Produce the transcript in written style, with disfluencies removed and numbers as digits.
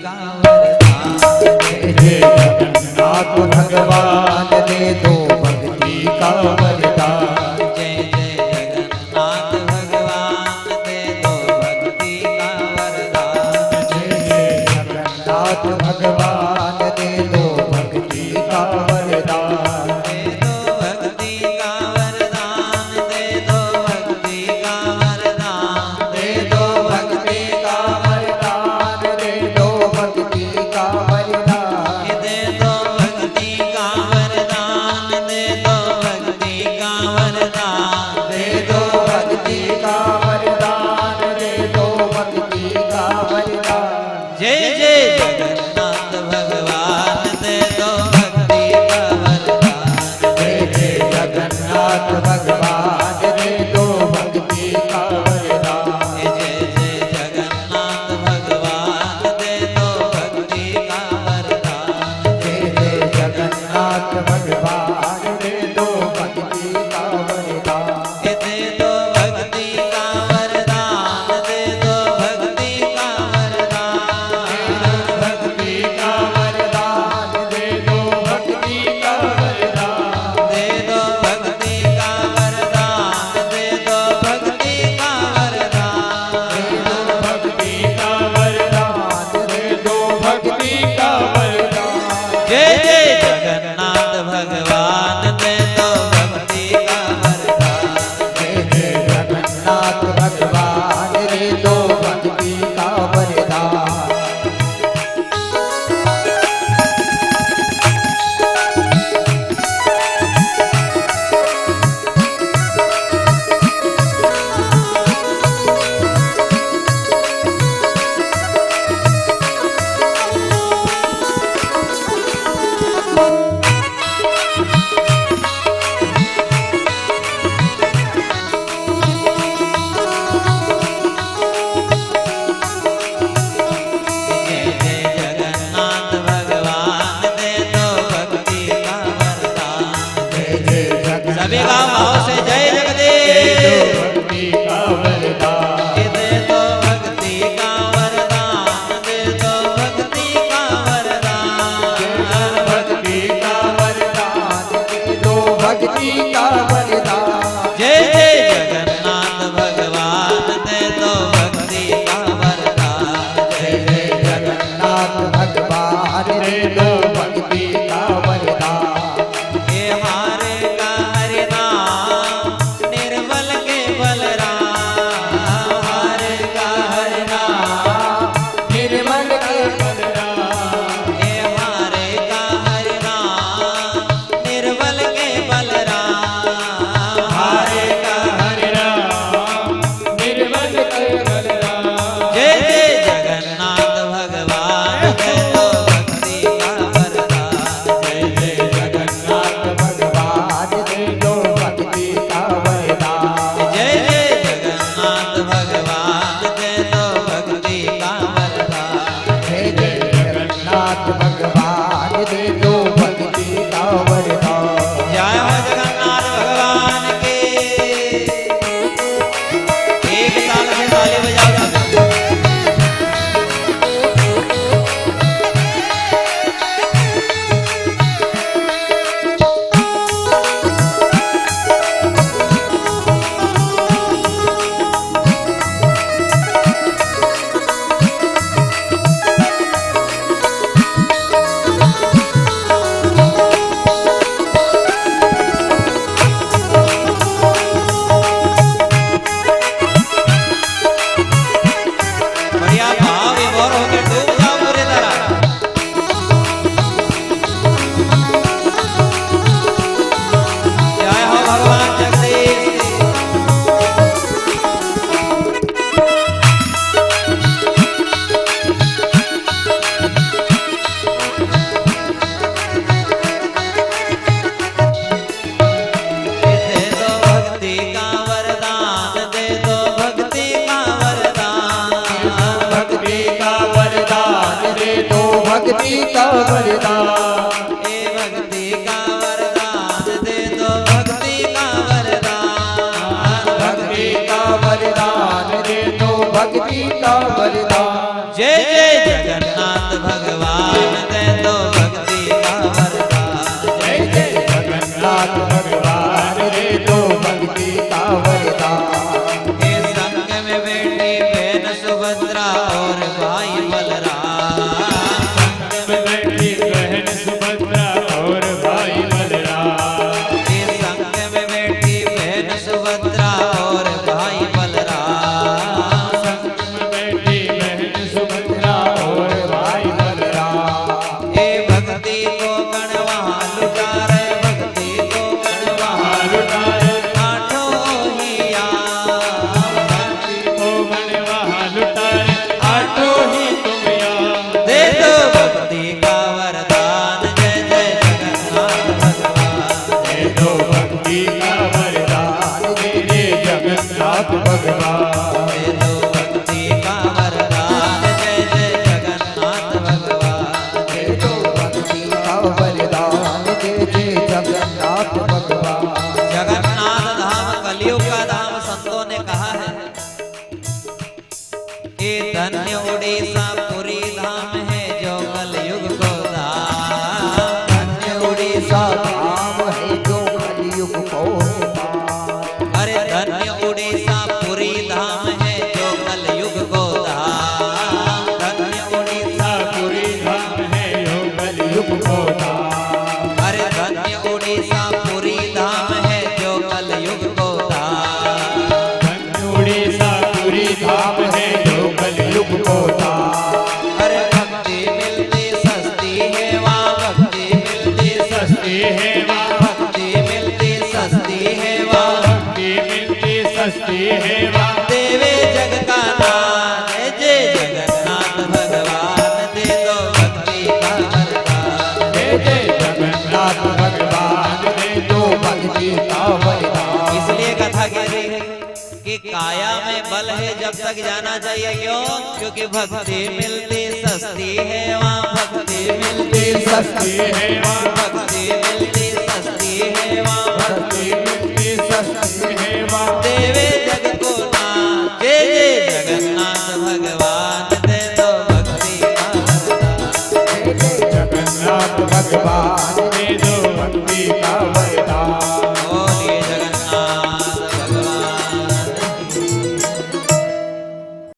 का वरदान। जय जय जगन्नाथ भगवान दे दो भक्ति का वरदान। जय जय जगन्नाथ भगवान दे दो भक्ति का वरदान। जय जय जगन्नाथ भगवान दे दो भक्ति का वरदान। दे दो भक्ति का वरदान। दे दो भक्ति का वरदान। दे दो भक्ति का वरदान। दे दो भक्ति का वरदान। दे दो भक्ति का वरदान। दे दो भक्ति का वरदान। दे दो भक्ति का वरदान। दे दो भक्ति का वरदान। जय जय जगन्नाथ भगवान दे दो भक्ति का वरदान। जय जय जगन्नाथ भगवान दे दो भक्ति का वरदान। जय जय जगन्नाथ भगवान दे दो भक्ति का वरदान। जय जय जगन्नाथ भगवान दे दो भक्ति का वरदान। दे दो भक्ति का वरदान। दे दो भक्ति का वरदान। भक्ति का वरदान। दे दो भक्ति का वरदान। दे दो भक्ति का वरदान। दे दो भक्ति का वरदान। दे दो भक्ति का वरदान। दे दो भक्ति का वरदान। जय जय जगन्नाथ भगवान दे दो भक्ति का वरदान। जय जय जगन्नाथ भगवान दे दो भक्ति का वरदान। जय जय जगन्नाथ भगवान दे दो भक्ति का वरदान। जय जय जगन्नाथ सभी का भाव से जय जगदीश भक्ति का वरदान। दे दो भक्ति का वरदान। दे दो भक्ति का वरदान। भक्ति का वरदान। दे दो भक्ति का वरदान। जय जय जगन्नाथ भगवान दे दो भक्ति का वरदान। जय जय जगन्नाथ भगवान दे दो भक्ति का वरदान। हे हमारे का हरि नाम निर्मल के बलराम। हमारे का हरि नाम निर्मल के बलराम। हे हमारे का हरि नाम निर्मल के बलराम। हमारे का हरि नाम निर्मल के बलराम। जय जय जगन्नाथ भगवान दे दो भक्ति का वरदान। जय जय जगन्नाथ भगवान दे दो भक्ति का वरदान। जय जय जगन्नाथ भगवान दे दो भक्ति का वरदान। जय जय जगन्नाथ भगवान दे दो भक्ति का वरदान। जय हो जगन्नाथ भगवान के। एक ताल से ताली बजाओ सब। बढ़िया भाव विभोर होकर डूब जाओ पूरी तरह। जय हो भगवान जगदीश की। दे दो भक्ति का वरदान। दे दो भक्ति का वरदान। भक्ति का वरदान। दे दो भक्ति का वरदान। हे भक्ति का वरदान। दे दो भक्ति का वरदान। भक्ति का वरदान। दे दो भक्ति का वरदान। जय जय जय जगन्नाथ भगवान दे दो भक्ति का वरदान। जय जय जगन्नाथ भगवान दे दो भक्ति का वरदान। हे संग में बेटी बहन सुभद्रा और भाई बलराम। संग में बैठी बहन सुभद्रा और भाई बलराम। हे संग में बेटी बहन सुभद्रा और भाई बलराम। संग में बैठी बहन सुभद्रा और भाई बलराम। हे भक्ति को गण वहाँ लुटा रे, भक्ति को गण वहाँ लुटाए आठों ही याम। ओ गण वहाँ लुटाए आठों ही तुम याम। दे दो भक्ति का वरदान। जय जय जगन्नाथ भगवान। दे दो भक्ति का वरदान। दे दे जगन्नाथ भगवान। दे दो भक्ति का वरदान। जय जय जगन्नाथ भगवान। दे दो भक्ति का वरदान। दे दे जगन्नाथ भगवान। जगन्नाथ धाम कलयुग का धाम संतों ने कहा है। ये धन्य उड़ीसा पुरी धाम है जो कलयुग को धाम। धन्य उड़ीसा धाम है जो कलयुग को धाम। अरे धन्य उड़ीसा पुरी धाम है जो कलयुग को धाम। धन्य उड़ीसा पुरी धाम है जो कलयुग को धाम। अरे धन्य उड़ीसा पुरी धाम है जो कलयुग को धाम। धन्य उड़ीसा पुरी धाम है जो कलयुग को धाम। अरे भक्ति मिलती सस्ती है वहाँ, भक्ति मिलती सस्ती है वहाँ। भक्ति मिलती सस्ती है वहाँ। भक्ति मिलती सस्ती है वहाँ। देवे जग का नाथ। जय जगन्नाथ भगवान दे दो भक्ति का वरदान। जय जय जगन्नाथ भगवान दे दो भक्ति का वरदान। इसलिए कथा कह रही है कि काया में बल है जब तक जाना चाहिए। क्यों? क्योंकि भक्ति मिलती सस्ती है वहाँ, भक्ति मिलती सस्ती है वहाँ। भक्ति मिलती